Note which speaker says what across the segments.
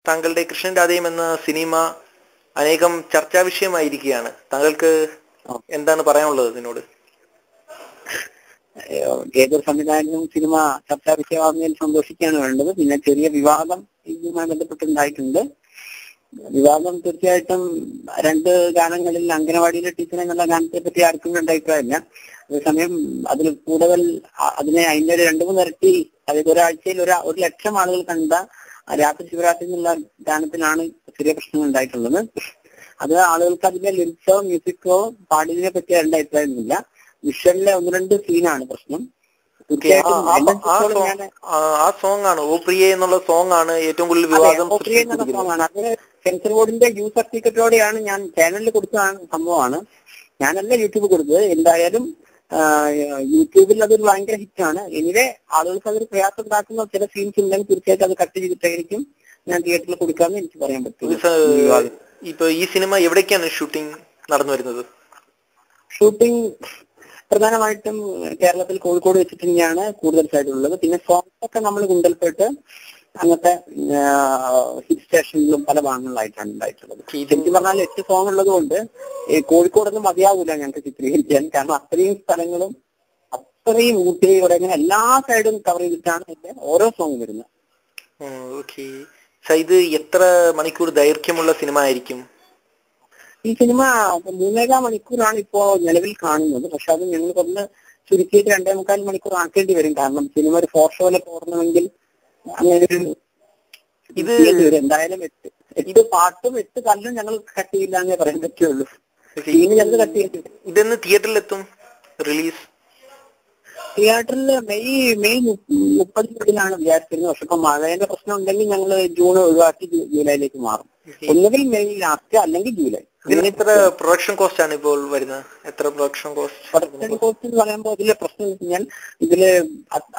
Speaker 1: താങ്കളുടെ കൃഷ്ണൻ രാധയും എന്ന സിനിമ അനേകം ചർച്ചാ വിഷയമായിരിക്കുകയാണ്. താങ്കൾക്ക് എന്താണ് പറയാനുള്ളത് ഇതിനോട്?
Speaker 2: ഏതൊരു സംവിധായകനും സിനിമ ചർച്ചാ വിഷയമാകുന്നതിൽ സന്തോഷിക്കുകയാണ് വേണ്ടത്. പിന്നെ ചെറിയ വിവാദം ഇതുമായി ബന്ധപ്പെട്ടുണ്ടായിട്ടുണ്ട്. വിവാദം തീർച്ചയായിട്ടും 2 ഗാനങ്ങളിൽ അംഗനവാടിയിലെ ടീച്ചർ എന്നുള്ള ഗാനത്തെ പറ്റി ആർക്കും വേണ്ട അഭിപ്രായമില്ല. അതേസമയം അതിൽ കൂടുതൽ അതിന്റെ ഒരു 2-3 ഇരട്ടി, അതായത് ഒരാഴ്ചയിൽ 1,00,000 ആളുകൾ കണ്ട രാത്രി ശിവരാത്രി എന്നുള്ള ഗാനത്തിലാണ് ചെറിയ പ്രശ്നങ്ങൾ ഉണ്ടായിട്ടുള്ളത്. അത് ആളുകൾക്ക് അതിന്റെ ലിറിക്സോ മ്യൂസിക്കോ പാടിയതിനെ പറ്റി വേണ്ട അഭിപ്രായമൊന്നുമില്ല. വിഷ്വലിലെ 1-2 സീനാണ് പ്രശ്നം.
Speaker 1: ആ സോങ് ആണ് ഓ പ്രിയ എന്നുള്ള സോങ് ആണ് ഏറ്റവും കൂടുതൽ വിവാദം.
Speaker 2: സോങ്ങാണ് അത് സെൻസർ ബോർഡിന്റെ യൂസ് സർട്ടിഫിക്കറ്റോടെയാണ് ഞാൻ ചാനലിൽ കൊടുത്ത സംഭവമാണ്. ഞാനല്ല യൂട്യൂബ് കൊടുത്തത്. എന്തായാലും യൂട്യൂബിൽ അതൊരു ഭയങ്കര ഹിറ്റാണ്. എനിവേ ആളുകൾക്ക് അതൊരു പ്രയാസം ഉണ്ടാക്കുന്ന ചില സീൻസ് ഉണ്ടെങ്കിൽ തീർച്ചയായിട്ടും അത് കട്ട് ചെയ്തിട്ടായിരിക്കും ഞാൻ തിയേറ്ററിൽ കൊടുക്കാമെന്ന് എനിക്ക് പറയാൻ പറ്റും.
Speaker 1: ഇപ്പൊ ഈ സിനിമ എവിടേക്കാണ് ഷൂട്ടിംഗ് നടന്നു വരുന്നത്?
Speaker 2: ഷൂട്ടിംഗ് പ്രധാനമായിട്ടും കേരളത്തിൽ കോഴിക്കോട് വെച്ചിട്ട് തന്നെയാണ് കൂടുതലായിട്ടുള്ളത്. പിന്നെ സോങ്സ് ഒക്കെ നമ്മൾ ഗുണ്ടൽപേട്ട് അങ്ങനത്തെ ഹിൽ സ്റ്റേഷനിലും പല ഭാഗങ്ങളിലായിട്ടാണ് ഉണ്ടായിട്ടുള്ളത്. ശരിക്കും പറഞ്ഞാൽ 8 സോങ് ഉള്ളത് കൊണ്ട് കോഴിക്കോടൊന്നും മതിയാവൂല ഞങ്ങൾക്ക് ചിത്രീകരിക്കാൻ. കാരണം അത്രയും സ്ഥലങ്ങളും അത്രയും ഊട്ടിയോടെ അങ്ങനെ എല്ലാ സൈഡും കവർ ചെയ്തിട്ടാണ് ഇതിന്റെ ഓരോ സോങ് വരുന്നത്.
Speaker 1: ഇത് എത്ര മണിക്കൂർ ദൈർഘ്യമുള്ള സിനിമ ആയിരിക്കും?
Speaker 2: ഈ സിനിമ 3.25 മണിക്കൂറാണ് ഇപ്പോ നിലവിൽ കാണുന്നത്. പക്ഷെ അത് ഞങ്ങൾ കുറഞ്ഞ് ചുരുക്കിയിട്ട് 2.25 മണിക്കൂർ ആക്കേണ്ടി വരും. കാരണം സിനിമ ഒരു 4 ഷോയില് പോകണമെങ്കിൽ അങ്ങനെ ഒരു എന്തായാലും 8 പാട്ടും 8 കല്ലും ഞങ്ങൾ കട്ട് ചെയ്യില്ല എന്നേ പറയാൻ പറ്റുള്ളൂ. ഞങ്ങൾ കട്ട് ചെയ്തിട്ട്
Speaker 1: ഇതെന്ന് തിയേറ്ററിലെത്തും റിലീസ്?
Speaker 2: തിയേറ്ററിൽ മെയ് 30 വിചാരിച്ചിരുന്നത്. പക്ഷെ ഇപ്പൊ മഴയുടെ പ്രശ്നം ഉണ്ടെങ്കിൽ ഞങ്ങൾ ജൂൺ ഒഴിവാക്കി ജൂലൈയിലേക്ക് മാറും. ഒന്നുകിൽ മെയ് ലാസ്റ്റ് അല്ലെങ്കിൽ ജൂലൈ.
Speaker 1: എത്ര പ്രൊഡക്ഷൻ കോസ്റ്റ് ആണ് ഇപ്പോൾ വരുന്നത്? എത്ര പ്രൊഡക്ഷൻ കോസ്റ്റ്
Speaker 2: എന്ന് പറയുമ്പോൾ ഇതിലെ പ്രശ്നം എന്ന് വെച്ചാൽ ഇതില്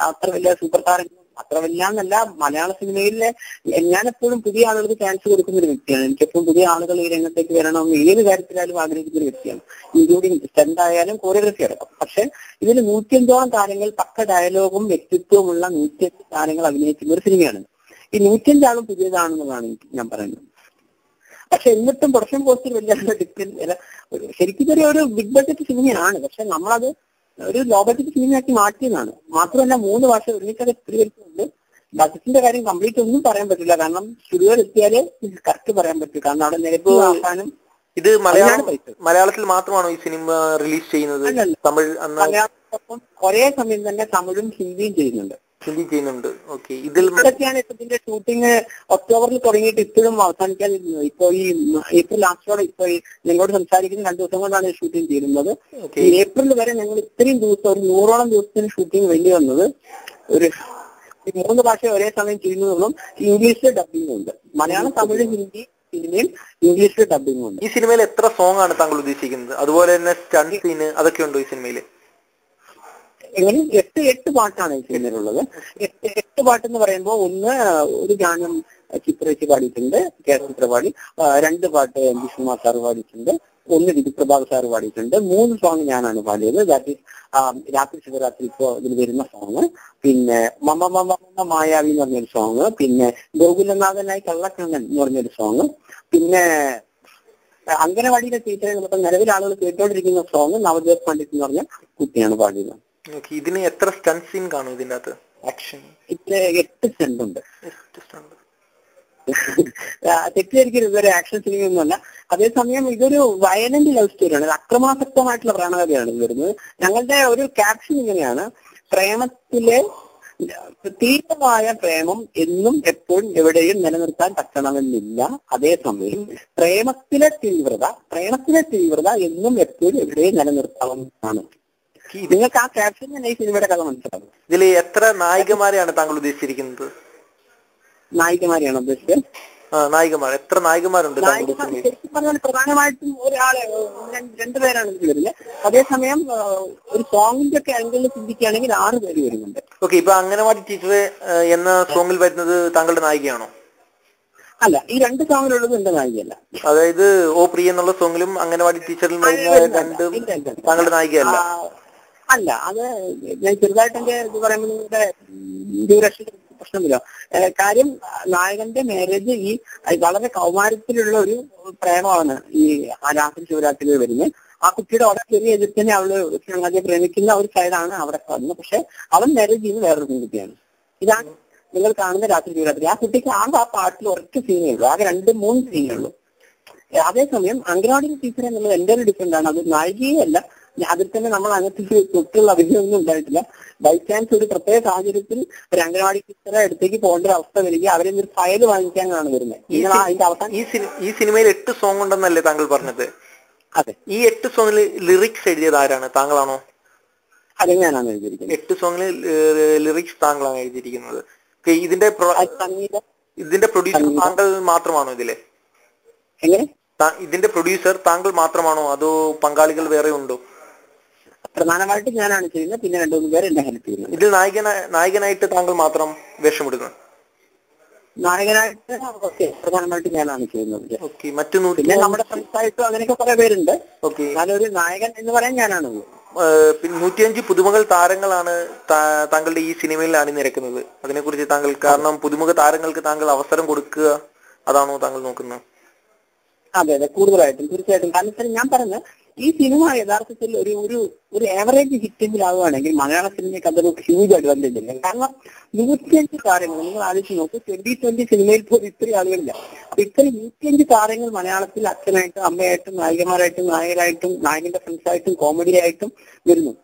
Speaker 2: അത്ര വലിയ സൂപ്പർ താരങ്ങളും അത്ര വലിയ എന്നല്ല. മലയാള സിനിമയിലെ ഞാനെപ്പോഴും പുതിയ ആളുകൾക്ക് ചാൻസ് കൊടുക്കുന്ന ഒരു വ്യക്തിയാണ്. എനിക്കെപ്പോഴും പുതിയ ആളുകൾ ഈ രംഗത്തേക്ക് വരണമെന്ന് ഏത് കാര്യത്തിലായാലും ആഗ്രഹിക്കുന്ന ഒരു വ്യക്തിയാണ്. ഇൻക്ലൂഡിങ് സ്റ്റണ്ട് ആയാലും കോറിയോഗ്രഫി അടക്കം. പക്ഷെ ഇതിൽ 105ഓളം താരങ്ങൾ പക്ക ഡയലോഗും വ്യക്തിത്വമുള്ള 105 താരങ്ങൾ അഭിനയിക്കുന്ന ഒരു സിനിമയാണ്. ഈ 105 ആളും പുതിയതാണെന്നുള്ളതാണ് ഞാൻ പറയുന്നത്. പക്ഷെ എന്നിട്ടും പ്രൊഡക്ഷൻ കോസ്റ്റിൽ വലിയ ഡിഫറൻസ്. ശരിക്കും ഒരു ബിഗ് ബഡ്ജറ്റ് സിനിമയാണ്. പക്ഷെ നമ്മളത് ഒരു ലോ ബഡ്ജറ്റ് സിനിമയാക്കി മാറ്റിയതാണ്. മാത്രമല്ല 3 ഭാഷ ഒരുമിച്ചത് ചിത്രീകരിക്കുന്നുണ്ട്. ബഡ്ജറ്റിന്റെ കാര്യം കംപ്ലീറ്റ് ഒന്നും പറയാൻ പറ്റില്ല. കാരണം സ്റ്റുഡിയോയിൽ എത്തിയാലേ കറക്റ്റ് പറയാൻ പറ്റും. കാരണം അവിടെ നെഗറ്റീവ് ആക്കാനും.
Speaker 1: ഇത് മലയാളത്തിൽ മാത്രമാണോ ഈ സിനിമ റിലീസ് ചെയ്യുന്നത്?
Speaker 2: മലയാളത്തോടൊപ്പം ഒരേ സമയം തന്നെ തമിഴും ഹിന്ദിയും ചെയ്യുന്നുണ്ട്. ഇതൊക്കെയാണ് ഇപ്പൊ ഇതിന്റെ ഷൂട്ടിങ് ഒക്ടോബറിൽ തുടങ്ങിയിട്ട് ഇപ്പോഴും അവസാനിക്കാതിരുന്നത്. ഇപ്പൊ ഈ ഏപ്രിൽ ലാസ്റ്റോടെ ഇപ്പൊ നിങ്ങളോട് സംസാരിക്കുന്ന 2 ദിവസം കൊണ്ടാണ് ഷൂട്ടിംഗ് ചെയ്യുന്നത്. ഏപ്രിൽ വരെ ഞങ്ങൾ ഇത്രയും ദിവസം ഒരു 100ഓളം ദിവസത്തിന് ഷൂട്ടിംഗ് വേണ്ടി വന്നത്. ഒരു 3 ഭാഷ ഒരേ സമയം ചെയ്യുന്നതും ഇംഗ്ലീഷിൽ ഡബിംഗ് ഉണ്ട്. മലയാളം, തമിഴ്, ഹിന്ദി സിനിമയും ഇംഗ്ലീഷിൽ ഡബിംഗ് ഉണ്ട്.
Speaker 1: ഈ സിനിമയിൽ എത്ര സോങ് ആണ് താങ്കൾ ഉദ്ദേശിക്കുന്നത്? അതുപോലെ തന്നെ സ്റ്റണ്ട് സീന് അതൊക്കെ ഉണ്ടോ ഈ സിനിമയില്?
Speaker 2: എങ്ങനെ 8 പാട്ടാണ് ഈ സിനിമയിലുള്ളത്. 8 പാട്ടെന്ന് പറയുമ്പോൾ ഒരു ഗാനം ചിത്രേച്ചി പാടിയിട്ടുണ്ട്, കേരള പാടി. 2 പാട്ട് വിഷ്ണുമാർ സാർ പാടിയിട്ടുണ്ട്. 1 വിധുപ്രഭാത് സാർ പാടിയിട്ടുണ്ട്. 3 സോങ് ഞാനാണ് പാടിയത്. ദാറ്റ് ഈസ് രാത്രി ശിവരാത്രി ഇപ്പോ ഇതിൽ വരുന്ന സോങ്. പിന്നെ മമ മമ മമ മായാവി എന്ന് പറഞ്ഞൊരു സോങ്. പിന്നെ ഗോകുലനാഥനായി കള്ളക്കണ്ണൻ എന്ന് പറഞ്ഞൊരു സോങ്. പിന്നെ അംഗനവാടിയിലെ ടീച്ചറെ നമുക്ക് നിലവിൽ ആളുകൾ കേട്ടോണ്ടിരിക്കുന്ന സോങ് നവജോത് പണ്ഡിറ്റ് എന്ന് പറഞ്ഞ കുട്ടിയാണ് പാടിയത്.
Speaker 1: ഇതിന് എത്ര സ്റ്റണ്ട് സീൻ കാണും ഇതിന്റെ അകത്ത്? ആക്ഷൻ
Speaker 2: 8 സ്റ്റണ്ട് ഉണ്ട്. തെറ്റിദ്ധരിക്കരുത്, ഇതൊരു ആക്ഷൻ സിനിമയൊന്നുമല്ല. അതേസമയം ഇതൊരു വയലന്റ് ലവ് സ്റ്റോറിയാണ്. അക്രമാസക്തമായിട്ടുള്ള പ്രണകഥയാണ് ഇത് വരുന്നത്. ഞങ്ങളുടെ ഒരു ക്യാപ്ഷൻ ഇങ്ങനെയാണ്: പ്രേമത്തിലെ തീവ്രമായ പ്രേമം എന്നും എപ്പോഴും എവിടെയും നിലനിർത്താൻ പറ്റണമെന്നില്ല. അതേസമയം പ്രേമത്തിലെ തീവ്രത എന്നും എപ്പോഴും എവിടെയും നിലനിർത്താവുന്നതാണ്. നിങ്ങൾക്ക് ആ ക്യാപ്ഷൻ തന്നെ ഈ സിനിമയുടെ കഥ മനസ്സിലാവും.
Speaker 1: ഇതിൽ എത്ര നായികമാരെയാണ് താങ്കൾ ഉദ്ദേശിച്ചിരിക്കുന്നത്?
Speaker 2: നായികമാരെയാണ് ഉദ്ദേശിച്ചത്?
Speaker 1: എത്ര നായികമാരുണ്ട്?
Speaker 2: ശരിക്കും പറഞ്ഞാൽ പ്രധാനമായിട്ടും 2 പേരാണ് ഇതിൽ വരുന്നത്. അതേസമയം ഒരു സോങ്ങിന്റെ ഒക്കെ ആംഗിളിൽ ചിന്തിക്കുകയാണെങ്കിൽ 6 പേര് വരുന്നുണ്ട്.
Speaker 1: ഓക്കെ, ഇപ്പൊ അംഗനവാടി ടീച്ചർ എന്ന സോങ്ങിൽ വരുന്നത് താങ്കളുടെ നായികയാണോ?
Speaker 2: അല്ല, ഈ 2 സോങ്ങിലുള്ളത് എന്റെ നായികയല്ല.
Speaker 1: അതായത് ഓ പ്രിയ എന്നുള്ള സോങ്ങിലും അംഗനവാടി ടീച്ചറിലും വരുന്ന 2 താങ്കളുടെ നായികയല്ല?
Speaker 2: അല്ല, അത് ഞാൻ ചെറുതായിട്ട് എന്റെ ഇത് പറയുമ്പോൾ ഡ്യൂറേഷൻ പ്രശ്നമില്ല. കാര്യം നായകന്റെ മാരേജ് ഈ വളരെ കൗമാരത്തിലുള്ള ഒരു പ്രേമമാണ് ഈ രാത്രി ശിവരാത്രി വരുന്നത്. ആ കുട്ടിയുടെ വളരെ ചെറിയ എതിർ തന്നെ അവള് ചങ്ങാതിയെ പ്രേമിക്കുന്ന ഒരു സൈഡാണ് അവിടെ വന്നത്. പക്ഷെ അവൻ മാരേജ് ചെയ്യുന്ന വേറൊരു പെൺകുട്ടിയാണ്. ഇതാണ് നിങ്ങൾ കാണുന്ന രാത്രി ശിവരാത്രി. ആ കുട്ടിക്ക് ആകെ ആ പാട്ടിൽ ഒരൊറ്റ സീനേ ഉള്ളൂ, ആകെ 2-3 സീനേ ഉള്ളൂ. അതേസമയം അംഗനവാടി ടീച്ചർ എന്നുള്ളത് എന്റെ ഒരു ഡിഫറെന്റ് ആണ്. അത് നായികയേ അല്ല, അതിൽ തന്നെ നമ്മൾ അങ്ങനത്തെ തൊട്ടുള്ള അഭിനയമൊന്നും ഉണ്ടായിട്ടില്ല. ബൈ ചാൻസ് ഒരു പ്രത്യേക സാഹചര്യത്തിൽ ഒരു അംഗനവാടി ടീച്ചറെ അടുത്തേക്ക് പോകേണ്ട ഒരു അവസ്ഥ വരിക, അവരെ ഒരു ഫയൽ വാങ്ങിക്കാനാണ് വരുന്നത്. അതിന്റെ അവസാനം
Speaker 1: ഈ സിനിമയിൽ 8 സോങ് ഉണ്ടെന്നല്ലേ താങ്കൾ പറഞ്ഞത്?
Speaker 2: അതെ.
Speaker 1: ഈ 8 സോങ്ങിൽ ലിറിക്സ് എഴുതിയത് ആരാണ്? താങ്കളാണോ?
Speaker 2: അതെ, ഞാനാണ് എഴുതിയിരിക്കുന്നത്.
Speaker 1: 8 സോങ്ങിൽ ലിറിക്സ് താങ്കളാണ് എഴുതിയിരിക്കുന്നത്. ഇതിന്റെ പ്രൊഡ്യൂസർ താങ്കൾ മാത്രമാണോ ഇതിലെ?
Speaker 2: എങ്ങനെ?
Speaker 1: ഇതിന്റെ പ്രൊഡ്യൂസർ താങ്കൾ മാത്രമാണോ അതോ പങ്കാളികൾ വേറെ ഉണ്ടോ?
Speaker 2: പ്രധാനമായിട്ട് ഞാനാണ് ചെയ്യുന്നത്, പിന്നെ 2-3 പേര് എന്നെ ഹെൽപ്പ് ചെയ്യുന്നത്.
Speaker 1: ഇതിൽ നായകനായിട്ട് താങ്കൾ മാത്രം വേഷമിടുന്നു?
Speaker 2: നായകനായിട്ട് പ്രധാനമായിട്ട് ഞാനാണ് ചെയ്യുന്നത്.
Speaker 1: മറ്റു
Speaker 2: പിന്നെ നമ്മുടെ ഫ്രണ്ട്സായിട്ടും അങ്ങനെയൊക്കെ കുറെ പേരുണ്ട്. ഞാനൊരു നായകൻ എന്ന് പറയാൻ ഞാനാണ്.
Speaker 1: 105 പുതുമുഖ താരങ്ങളാണ് താങ്കളുടെ ഈ സിനിമയിൽ അണിനിരക്കുന്നത്. അതിനെക്കുറിച്ച് താങ്കൾ, കാരണം പുതുമുഖ താരങ്ങൾക്ക് താങ്കൾ അവസരം കൊടുക്കുക, അതാണോ താങ്കൾ നോക്കുന്നത്?
Speaker 2: അതെ അതെ, കൂടുതലായിട്ടും തീർച്ചയായിട്ടും. കാരണം ഞാൻ പറഞ്ഞ ഈ സിനിമ യഥാർത്ഥത്തിൽ ഒരു ആവറേജ് ഹിറ്റെങ്കിലാവുകയാണെങ്കിൽ മലയാള സിനിമയ്ക്ക് അതൊരു ഹ്യൂജ് അഡ്വാൻറ്റേജ് ഉണ്ട്. കാരണം 105 താരങ്ങൾ നിങ്ങൾ ആലോചിച്ച് നോക്കൂ. 2020 സിനിമയിൽ പോലും ഇത്രയും ആളുകളില്ല. അപ്പൊ ഇത്രയും 105 താരങ്ങൾ മലയാളത്തിൽ അച്ഛനായിട്ടും അമ്മയായിട്ടും നായികമാരായിട്ടും നായകരായിട്ടും നായകന്റെ ഫ്രണ്ട്സായിട്ടും കോമഡി ആയിട്ടും വരുന്നു.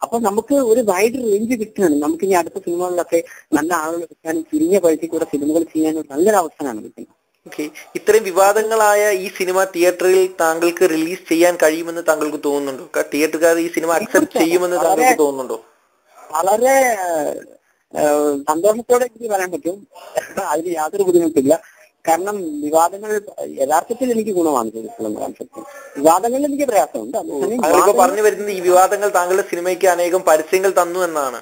Speaker 2: അപ്പൊ നമുക്ക് ഒരു വൈഡ് റേഞ്ച് കിട്ടുകയാണ്. നമുക്ക് ഇനി അടുത്ത സിനിമകളിലൊക്കെ നല്ല ആളുകൾ കിട്ടാനും ചുരുങ്ങിയ പൈസയ്ക്ക് കൂടെ സിനിമകൾ ചെയ്യാനും നല്ലൊരു അവസരമാണ് കിട്ടുന്നത്.
Speaker 1: ഇത്രയും വിവാദങ്ങളായ ഈ സിനിമ തിയേറ്ററിൽ താങ്കൾക്ക് റിലീസ് ചെയ്യാൻ കഴിയുമെന്ന് താങ്കൾക്ക് തോന്നുന്നുണ്ടോ? തിയേറ്ററുകാർ ഈ സിനിമ അക്സെപ്റ്റ് ചെയ്യുമെന്ന് താങ്കൾക്ക് തോന്നുന്നുണ്ടോ?
Speaker 2: വളരെ സന്തോഷത്തോടെ എനിക്ക് പറയാൻ പറ്റും. അതിന് യാതൊരു ബുദ്ധിമുട്ടില്ല. കാരണം വിവാദങ്ങൾ യഥാർത്ഥത്തിൽ എനിക്ക് ഗുണമാണ് ചെയ്തിട്ടുള്ള കൺസെപ്റ്റ്. വിവാദങ്ങളിൽ എനിക്ക് പ്രയാസമുണ്ട്.
Speaker 1: താങ്കൾ പറഞ്ഞു വരുന്നത് ഈ വിവാദങ്ങൾ താങ്കളുടെ സിനിമയ്ക്ക് അനേകം പരസ്യങ്ങൾ തന്നു എന്നാണ്.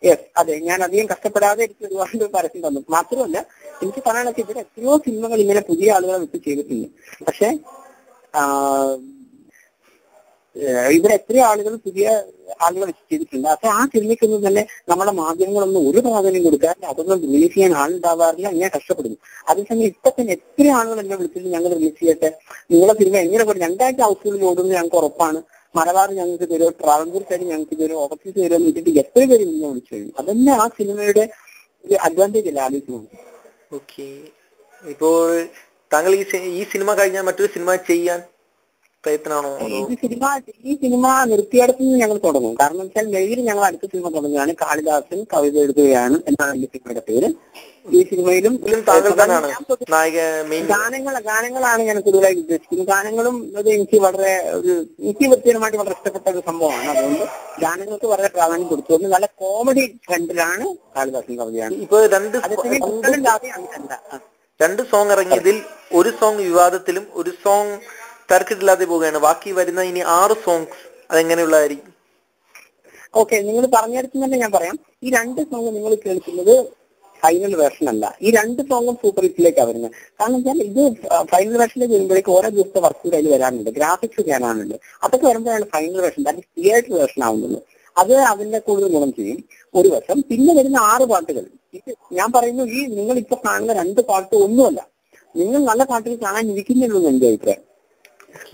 Speaker 2: യെസ്, അതെ. ഞാൻ അധികം കഷ്ടപ്പെടാതെ എനിക്ക് ഒരുപാട് പരസ്യം തന്നു. മാത്രമല്ല എനിക്ക് പറയാനൊക്കെ ഇവിടെ എത്രയോ സിനിമകൾ ഇങ്ങനെ പുതിയ ആളുകളെ വിട്ട് ചെയ്തിട്ടുണ്ട്. പക്ഷെ ഇവിടെ എത്രയോ ആളുകൾ പുതിയ ആളുകളെ വെച്ച് ചെയ്തിട്ടുണ്ട്. പക്ഷെ ആ സിനിമയ്ക്കൊന്നും തന്നെ നമ്മുടെ മാധ്യമങ്ങളൊന്നും ഒരു പ്രാധാന്യം കൊടുക്കാറില്ല. അതൊന്നും റിലീസ് ചെയ്യാൻ ആളുണ്ടാവാറില്ല. ഇങ്ങനെ കഷ്ടപ്പെടുന്നു. അതേസമയം ഇപ്പൊ തന്നെ എത്ര ആളുകൾ എന്നെ വിളിച്ചിട്ട് ഞങ്ങൾ റിലീസ് ചെയ്യട്ടെ, നിങ്ങളെ സിനിമ എങ്ങനെ പോലും 2 ഹൗസുകളിൽ ഓടുന്നത് ഞങ്ങൾക്ക് ഉറപ്പാണ്, മലബാർ ഞങ്ങൾക്ക് തരുമോ, ട്രാവൻകൂർ സൈഡ് ഞങ്ങൾക്ക് തരുമോ, ഓവർസീസ് തരുമോ എന്ന് വെച്ചിട്ട് എത്ര പേര് നിന്നെ വിളിച്ചു കഴിഞ്ഞു. അതന്നെ ആ സിനിമയുടെ ഒരു അഡ്വാൻറ്റേജ് അല്ല ആലോചിക്കുന്നത്.
Speaker 1: ഇപ്പോൾ താങ്കൾ ഈ സിനിമ കഴിഞ്ഞാൽ മറ്റൊരു സിനിമ ചെയ്യാൻ പ്രയത്നമാണോ?
Speaker 2: ഈ സിനിമ നിർത്തിയെടുത്ത് ഞങ്ങൾ തുടങ്ങും. കാരണം വെച്ചാൽ മെയ്യിൽ ഞങ്ങൾ അടുത്ത സിനിമ തുടങ്ങുകയാണ്. കാളിദാസൻ കവിത എഴുതുകയാണ് എന്നാണ് ഈ സിനിമയുടെ പേര്. ഈ സിനിമയിലും ഗാനങ്ങളാണ് ഞാൻ കൂടുതലായി ഉദ്ദേശിക്കുന്നത്. ഗാനങ്ങളും അത് എനിക്ക് വ്യക്തിപരമായിട്ട് വളരെ ഇഷ്ടപ്പെട്ട ഒരു സംഭവമാണ്. അതുകൊണ്ട് ഗാനങ്ങൾക്ക് വളരെ പ്രാധാന്യം കൊടുത്തു. നല്ല കോമഡി ട്രെൻഡിലാണ് കാളിദാസൻ കവിതയാണ്.
Speaker 1: ഇപ്പൊ 2 സോങ് ഇറങ്ങിയതിൽ ഒരു സോങ് വിവാദത്തിലും ഒരു സോങ് തർക്കത്തില്ലാതെ പോവുകയാണ്. ബാക്കി വരുന്ന ഇനി 6 സോങ്സ് അതെങ്ങനെയുള്ളതായിരിക്കും?
Speaker 2: ഓക്കെ, നിങ്ങൾ പറഞ്ഞിടത്ത് തന്നെ ഞാൻ പറയാം. ഈ 2 സോങ് നിങ്ങൾ കേൾക്കുന്നത് ഫൈനൽ വേർഷൻ അല്ല. ഈ 2 സോങ്ങും സൂപ്പർ ഹിറ്റിലേക്കാണ് വരുന്നത്. കാരണം വെച്ചാൽ ഇത് ഫൈനൽ വേർഷനിലേക്ക് വരുമ്പോഴേക്ക് ഓരോ ദിവസത്തെ വർക്ക് അതിൽ വരാനുണ്ട്, ഗ്രാഫിക്സ് ചെയ്യാനുണ്ട്. അതൊക്കെ വരുമ്പോഴാണ് final version, that theatre version ആവുന്നത്. അത് അതിന്റെ കൂടുതൽ ഗുണം ചെയ്യും ഒരു വർഷം. പിന്നെ വരുന്ന 6 പാട്ടുകൾ, ഇത് ഞാൻ പറയുന്നു, ഈ നിങ്ങൾ ഇപ്പൊ കാണുന്ന 2 പാട്ട് ഒന്നുമല്ല, നിങ്ങൾ നല്ല പാട്ടുകൾ കാണാൻ ഇരിക്കുന്നുള്ളൂ എന്റെ അഭിപ്രായം.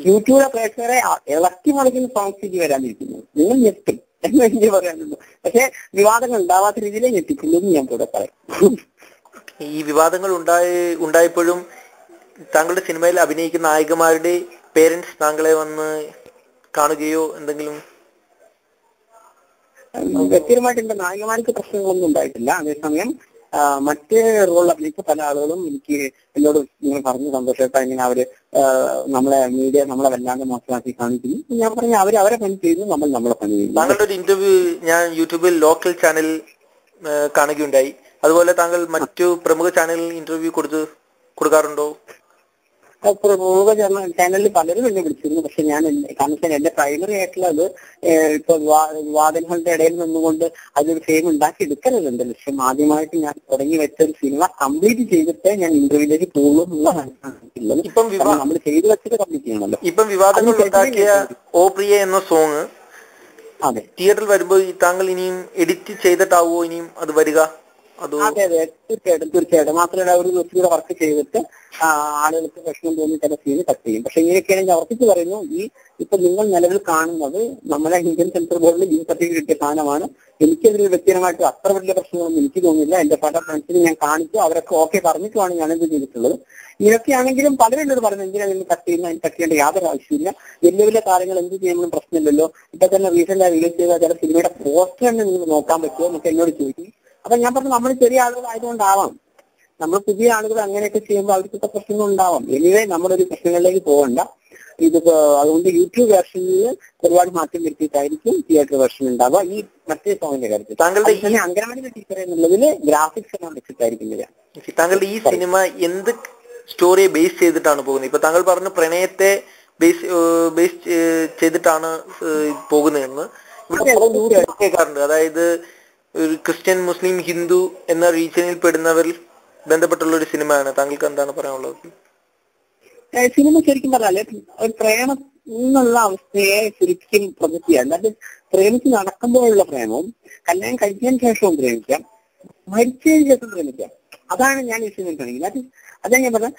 Speaker 2: യൂട്യൂബിലെ പ്രേക്ഷകരെ ഇളക്കി മറിക്കുന്ന സോങ്സ് ഇനി വരാനിരിക്കുന്നു. നിങ്ങൾ ഞെട്ടും എന്ന് എനിക്ക് പറയാനുള്ളൂ. പക്ഷെ വിവാദങ്ങൾ ഉണ്ടാവാത്ത രീതിയിലേ ഞെട്ടിക്കുള്ളൂ എന്ന് ഞാൻ കൂടെ പറയാം.
Speaker 1: ഈ വിവാദങ്ങൾ ഉണ്ടായപ്പോഴും താങ്കളുടെ സിനിമയിൽ അഭിനയിക്കുന്ന നായികമാരുടെ പേരൻസ് താങ്കളെ വന്ന് കാണുകയോ എന്തെങ്കിലും?
Speaker 2: വ്യക്തിപരമായിട്ട് എന്റെ നായികമാർക്ക് പ്രശ്നങ്ങളൊന്നും ഉണ്ടായിട്ടില്ല. അതേസമയം മറ്റ് റോൾ അഭിനയിച്ച പല ആളുകളും എന്നോട് ഇങ്ങനെ പറഞ്ഞു, സന്തോഷമായിട്ട് ഇങ്ങനെ അവര് നമ്മളെ വല്ലാതെ മോശമാക്കി കാണിക്കുന്നു. ഞാൻ പറഞ്ഞു അവരെ പണി ചെയ്യുന്നു, നമ്മളെ പണി ചെയ്യുന്നു.
Speaker 1: താങ്കളുടെ ഒരു ഇന്റർവ്യൂ ഞാൻ യൂട്യൂബിൽ ലോക്കൽ ചാനലിൽ കാണുകയുണ്ടായി. അതുപോലെ താങ്കൾ മറ്റു പ്രമുഖ ചാനലിൽ ഇന്റർവ്യൂ കൊടുക്കാറുണ്ടോ?
Speaker 2: പ്രമുഖ ചാനലിൽ പലരും എന്നെ വിളിച്ചിരുന്നു. പക്ഷെ ഞാൻ കാരണം എന്റെ പ്രൈമറി ആയിട്ടുള്ളത് ഇപ്പൊ വിവാദങ്ങളുടെ ഇടയിൽ നിന്നുകൊണ്ട് അതൊരു ഫെയിം ഉണ്ടാക്കി എടുക്കരുത് എന്റെ ലക്ഷ്യം. ആദ്യമായിട്ട് ഞാൻ തുടങ്ങി വെച്ച ഒരു സിനിമ കംപ്ലീറ്റ് ചെയ്തിട്ട് ഞാൻ ഇന്റർവ്യൂവിലേക്ക് പോകുള്ളൂ എന്നുള്ള മനസ്സിലാക്കിയിട്ടുള്ളത്. നമ്മൾ ചെയ്തു വെച്ചിട്ട് കംപ്ലീറ്റ് ചെയ്യണമല്ലോ.
Speaker 1: ഇപ്പം വിവാദങ്ങൾ ഉണ്ടാക്കിയ ഓ പ്രിയ എന്ന സോങ്
Speaker 2: അതെ
Speaker 1: തിയേറ്ററിൽ വരുമ്പോൾ താങ്കൾ ഇനിയും എഡിറ്റ് ചെയ്തിട്ടാവോ ഇനിയും അത് വരിക? അതോ?
Speaker 2: അതെ അതെ, തീർച്ചയായിട്ടും. മാത്രമല്ല ഒരു ദിവസം കൂടെ വർക്ക് ചെയ്തിട്ട് ആളുകൾക്ക് വിഷമം തോന്നി ചില സീന് കട്ട് ചെയ്യും. പക്ഷെ ഇങ്ങനെയൊക്കെയാണെങ്കിൽ ഉറപ്പിച്ച് പറയുന്നു, ഇപ്പൊ നിങ്ങൾ നിലവിൽ കാണുന്നത് നമ്മളെ ഇന്ത്യൻ സെൻസർ ബോർഡിൽ ഈ സർട്ടിഫിക്കറ്റ് കിട്ടിയ സാധനമാണ്. എനിക്കതിൽ വ്യക്തിപരമായിട്ട് അത്ര വലിയ പ്രശ്നങ്ങളൊന്നും എനിക്ക് തോന്നുന്നില്ല. എന്റെ പല ഫ്രണ്ട്സിന് ഞാൻ കാണിച്ചു, അവരൊക്കെ ഓക്കെ പറഞ്ഞിട്ടുമാണ് ഞാനിത് ചെയ്തിട്ടുള്ളത്. ഇതൊക്കെയാണെങ്കിലും പലരും എന്നോട് പറഞ്ഞു എന്തിനാ നിങ്ങൾ കട്ട് ചെയ്യുന്ന, കട്ട് ചെയ്യേണ്ട യാതൊരു ആവശ്യമില്ല. വലിയ വലിയ കാര്യങ്ങൾ എന്ത് ചെയ്യുമ്പോഴും പ്രശ്നമില്ലല്ലോ. ഇപ്പൊ തന്നെ റീസെന്റ് റിലീസ് ചെയ്ത ചില സിനിമയുടെ പോസ്റ്റർ തന്നെ നിങ്ങൾ നോക്കാൻ പറ്റുമോ എന്നൊക്കെ എന്നോട് ചോദിക്കും. അപ്പൊ ഞാൻ പറഞ്ഞു നമ്മൾ ചെറിയ ആളുകളായതുകൊണ്ടാവാം, നമ്മൾ പുതിയ ആളുകൾ അങ്ങനെയൊക്കെ ചെയ്യുമ്പോൾ അവർക്കൊക്കെ പ്രശ്നങ്ങൾ ഉണ്ടാവാം. എനിവേ നമ്മളൊരു പ്രശ്നങ്ങളിലേക്ക് പോകണ്ട. ഇതിപ്പോ അതുകൊണ്ട് യൂട്യൂബ് വേർഷനിൽ ഒരുപാട് മാറ്റം വരുത്തിയിട്ടായിരിക്കും തിയേറ്റർ വേർഷൻ ഉണ്ടാവുക. ഈ മറ്റേ സോങ്ങിന്റെ കാര്യത്തിൽ
Speaker 1: താങ്കളുടെ
Speaker 2: തന്നെ അങ്കനവാടി ടീച്ചർ എന്നുള്ളതിൽ ഗ്രാഫിക്സ് എല്ലാം വെച്ചിട്ടായിരിക്കും വരിക.
Speaker 1: താങ്കളുടെ ഈ സിനിമ എന്ത് സ്റ്റോറിയെ ബേസ് ചെയ്തിട്ടാണ് പോകുന്നത്? ഇപ്പൊ താങ്കൾ പറഞ്ഞ പ്രണയത്തെ ബേസ് ചെയ്തിട്ടാണ് പോകുന്നതെന്ന് ഇവിടെ കേൾക്കാറുണ്ട്. അതായത് ഒരു ക്രിസ്ത്യൻ, മുസ്ലിം, ഹിന്ദു എന്ന റീജിയനിൽ പെടുന്നവരിൽ ബന്ധപ്പെട്ടുള്ള ഒരു സിനിമയാണ്. താങ്കൾക്ക് എന്താണ് പറയാനുള്ളത്?
Speaker 2: സിനിമ ശരിക്കും പറഞ്ഞാല് ഒരു പ്രേമം എന്നുള്ള അവസ്ഥയെ ശരിക്കും പ്രൊജക്ട് ചെയ്യാം. അതായത് പ്രേമിച്ച് നടക്കുമ്പോഴുള്ള പ്രേമവും കല്യാണം കഴിച്ചതിന് ശേഷവും പ്രേമിക്കാം, മരിച്ചതിന് ശേഷം പ്രേമിക്കാം. അതാണ് ഞാൻ ഈ സിനിമ കാണിക്കുന്നത്. അതാണ് ഞാൻ പറഞ്ഞ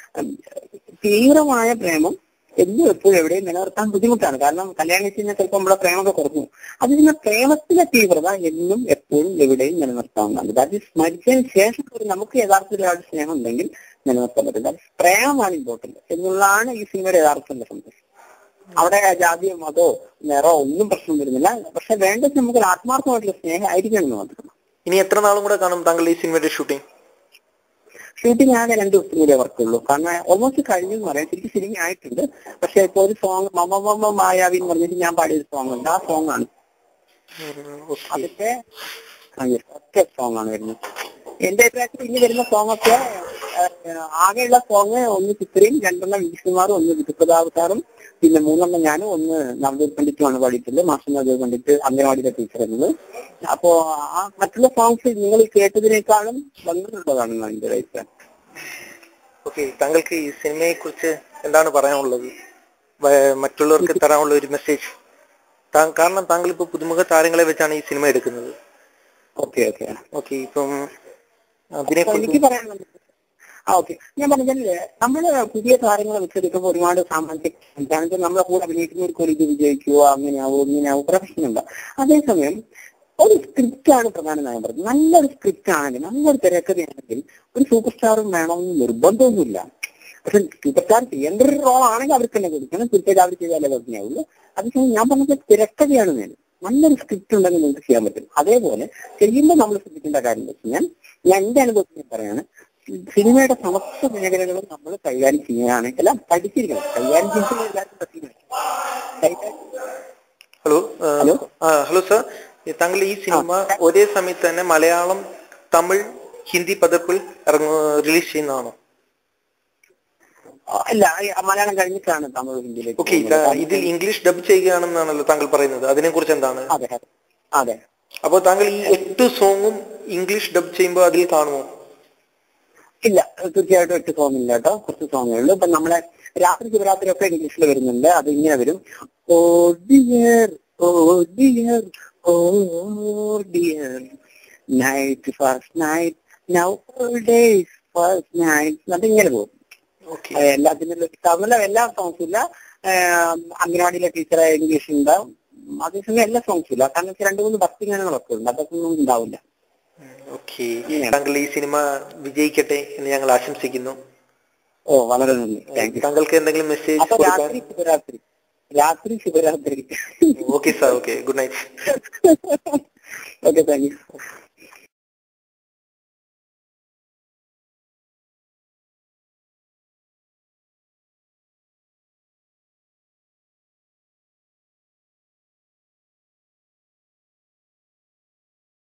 Speaker 2: തീവ്രമായ പ്രേമം എന്നും എപ്പോഴും എവിടെയും നിലനിർത്താൻ ബുദ്ധിമുട്ടാണ്. കാരണം കല്യാണം കഴിച്ച് കഴിഞ്ഞാൽ ചിലപ്പോൾ നമ്മുടെ പ്രേമമൊക്കെ കുറഞ്ഞു. അതിന് പ്രേമത്തിലെ തീവ്രത എന്നും എപ്പോഴും എവിടെയും നിലനിർത്താവുന്നതാണ്. അതായത് മരിച്ചതിന് ശേഷം നമുക്ക് യഥാർത്ഥത്തിലുള്ള സ്നേഹം ഉണ്ടെങ്കിൽ നിലനിർത്താൻ പറ്റില്ല. പ്രേമമാണ് ഇമ്പോർട്ടന്റ് എന്നുള്ളതാണ് ഈ സിനിമയുടെ യഥാർത്ഥ സന്ദേശം. അവിടെ ജാതിയോ മതമോ നിറോ ഒന്നും പ്രശ്നം വരുന്നില്ല. പക്ഷെ വേണ്ടത് നമുക്ക് ആത്മാർത്ഥമായിട്ടുള്ള സ്നേഹം ആയിരിക്കണം എന്ന് മാത്രം.
Speaker 1: ഇനി എത്ര നാളും കൂടെ കാണും താങ്കൾ ഈ സിനിമയുടെ ഷൂട്ടിംഗ്?
Speaker 2: ഷൂട്ടിംഗ് ആകെ 2 ദിവസം കൂടെ വർക്കുള്ളൂ. കാരണം ഓൾമോസ്റ്റ് കഴിഞ്ഞു എന്ന് പറയാം. ശരിക്കും ശരിക്കും ആയിട്ടുണ്ട്. പക്ഷെ ഇപ്പൊ ഒരു സോങ് മമ മായാവി എന്ന് പറഞ്ഞിട്ട് ഞാൻ പാടിയൊരു സോങ് ഉണ്ട്. ആ സോങ് ആണ് അതിന്റെ ഒറ്റ സോങ് ആണ് വരുന്നത്. എന്റെ അഭിപ്രായത്തിൽ ഇനി വരുന്ന സോങ് ഒക്കെ ആകെയുള്ള സോങ് ഒന്ന് ചിത്രയും, 2 വിഷ്ണുമാറും, 1 വിധുപ്രതാപ് സാറും, പിന്നെ 3 ഞാനും, 1 നവദീപ് പണ്ഡിറ്റുമാണ് പാടിയിട്ടുള്ളത്. മാസ്റ്റർ നവദീപ് പണ്ഡിറ്റ് അംഗനവാടിയിലെ ടീച്ചർ എന്നത്. അപ്പോ ആ മറ്റുള്ള സോങ്സ് നിങ്ങൾ കേട്ടതിനേക്കാളും ഭംഗിയുള്ളതാണെന്നാണ് എന്റെ അഭിപ്രായം.
Speaker 1: ഓക്കെ, താങ്കൾക്ക് ഈ സിനിമയെ കുറിച്ച് എന്താണ് പറയാനുള്ളത്? മറ്റുള്ളവർക്ക് തരാനുള്ള ഒരു മെസ്സേജ്. കാരണം താങ്കൾ ഇപ്പൊ പുതുമുഖ താരങ്ങളെ വെച്ചാണ് ഈ സിനിമ എടുക്കുന്നത്. ഇപ്പം
Speaker 2: എനിക്ക് പറയാനുള്ളത് ഞാൻ പറഞ്ഞല്ലേ, നമ്മള് പുതിയ താരങ്ങളെ വെച്ചെടുക്കുമ്പോൾ ഒരുപാട് സാമ്പത്തിക നമ്മളെ കൂടെ അഭിനയിക്കുന്നവർക്ക് ഒരു ഇത് വിജയിക്കുവോ, അങ്ങനെയാവോ ഇങ്ങനെയാവോ പ്രശ്നമുണ്ട്. അതേസമയം ഒരു സ്ക്രിപ്റ്റാണ് പ്രധാനമായും പറഞ്ഞത്. നല്ലൊരു സ്ക്രിപ്റ്റ് ആണെങ്കിൽ, നല്ലൊരു തിരക്കഥയാണെങ്കിൽ ഒരു സൂപ്പർ സ്റ്റാറും വേണമെന്ന് നിർബന്ധമൊന്നുമില്ല. പക്ഷെ സൂപ്പർ സ്റ്റാർ ചെയ്യേണ്ട ഒരു റോൾ ആണെങ്കിൽ അവർക്ക് തന്നെ കൊടുക്കണം. തീർച്ചയായിട്ടും അവർ ചെയ്താലേ ഭംഗിയാവുള്ളൂ. അതേസമയം ഞാൻ പറഞ്ഞത് തിരക്കഥയാണ് വേണം. നല്ലൊരു സ്ക്രിപ്റ്റ് ഉണ്ടെങ്കിൽ നിങ്ങൾക്ക് ചെയ്യാൻ പറ്റും. അതേപോലെ ചെയ്യുമ്പോൾ നമ്മൾ ശ്രദ്ധിക്കേണ്ട കാര്യം എന്ന് വെച്ച് കഴിഞ്ഞാൽ, ഞാൻ എന്റെ അനുഭവത്തിൽ പറയാണ്, സിനിമയുടെ സമസ്ത മേഖലകളും നമ്മൾ കൈകാര്യം ചെയ്യുകയാണെങ്കിൽ എല്ലാം പഠിച്ചിരിക്കണം. കൈകാര്യം ചെയ്യുന്ന എല്ലാവർക്കും പറ്റില്ല.
Speaker 1: ഹലോ സർ, താങ്കൾ ഈ സിനിമ ഒരേ സമയത്ത് തന്നെ മലയാളം, തമിഴ്, ഹിന്ദി പതിപ്പിൽ റിലീസ് ചെയ്യുന്നതാണോ?
Speaker 2: അല്ല, മലയാളം കഴിഞ്ഞിട്ടാണ് തമിഴ്, ഹിന്ദിയിലേക്ക്.
Speaker 1: ഓക്കെ, ഇതിൽ ഇംഗ്ലീഷ് ഡബ് ചെയ്യുകയാണെന്നാണല്ലോ താങ്കൾ പറയുന്നത്. അതിനെ കുറിച്ച് എന്താണ്?
Speaker 2: അതെ.
Speaker 1: അപ്പോൾ താങ്കൾ ഈ 8 സോങ്ങും ഇംഗ്ലീഷ് ഡബ് ചെയ്യുമ്പോൾ അതിൽ കാണുമോ?
Speaker 2: ഇല്ല, തീർച്ചയായിട്ടും 8 സോങ് ഇല്ല കേട്ടോ. കുറച്ച് സോങ്ങേ ഉള്ളൂ. ഇപ്പൊ നമ്മളെ രാത്രി ശിവരാത്രി ഒക്കെ ഇംഗ്ലീഷിൽ വരുന്നുണ്ട്. അത് ഇങ്ങനെ വരും: oh dear, oh dear, oh dear, night first night, now all days first night. അതിങ്ങനെ പോകും. എല്ലാത്തിനും തമിഴ് എല്ലാ സോങ്സും ഇല്ല. അംഗനവാടിയിലെ ടീച്ചറെ ഇംഗ്ലീഷ് ഉണ്ടാവും. അതേസമയം എല്ലാ സോങ്സും ഇല്ല. കാരണം 2-3 ഭക്തി ഗാനങ്ങളൊക്കെ ഉണ്ട്. അതൊക്കെ ഒന്നും ഉണ്ടാവില്ല.
Speaker 1: താങ്കൾ ഈ സിനിമ വിജയിക്കട്ടെ എന്ന് ഞങ്ങൾ ആശംസിക്കുന്നു.
Speaker 2: വളരെ നന്ദി. Thank you.
Speaker 1: താങ്കൾക്ക് എന്തെങ്കിലും മെസ്സേജ്?
Speaker 2: രാത്രി ശുഭരാത്രി.
Speaker 1: Okay sir, okay, good night.
Speaker 2: Okay, thank you.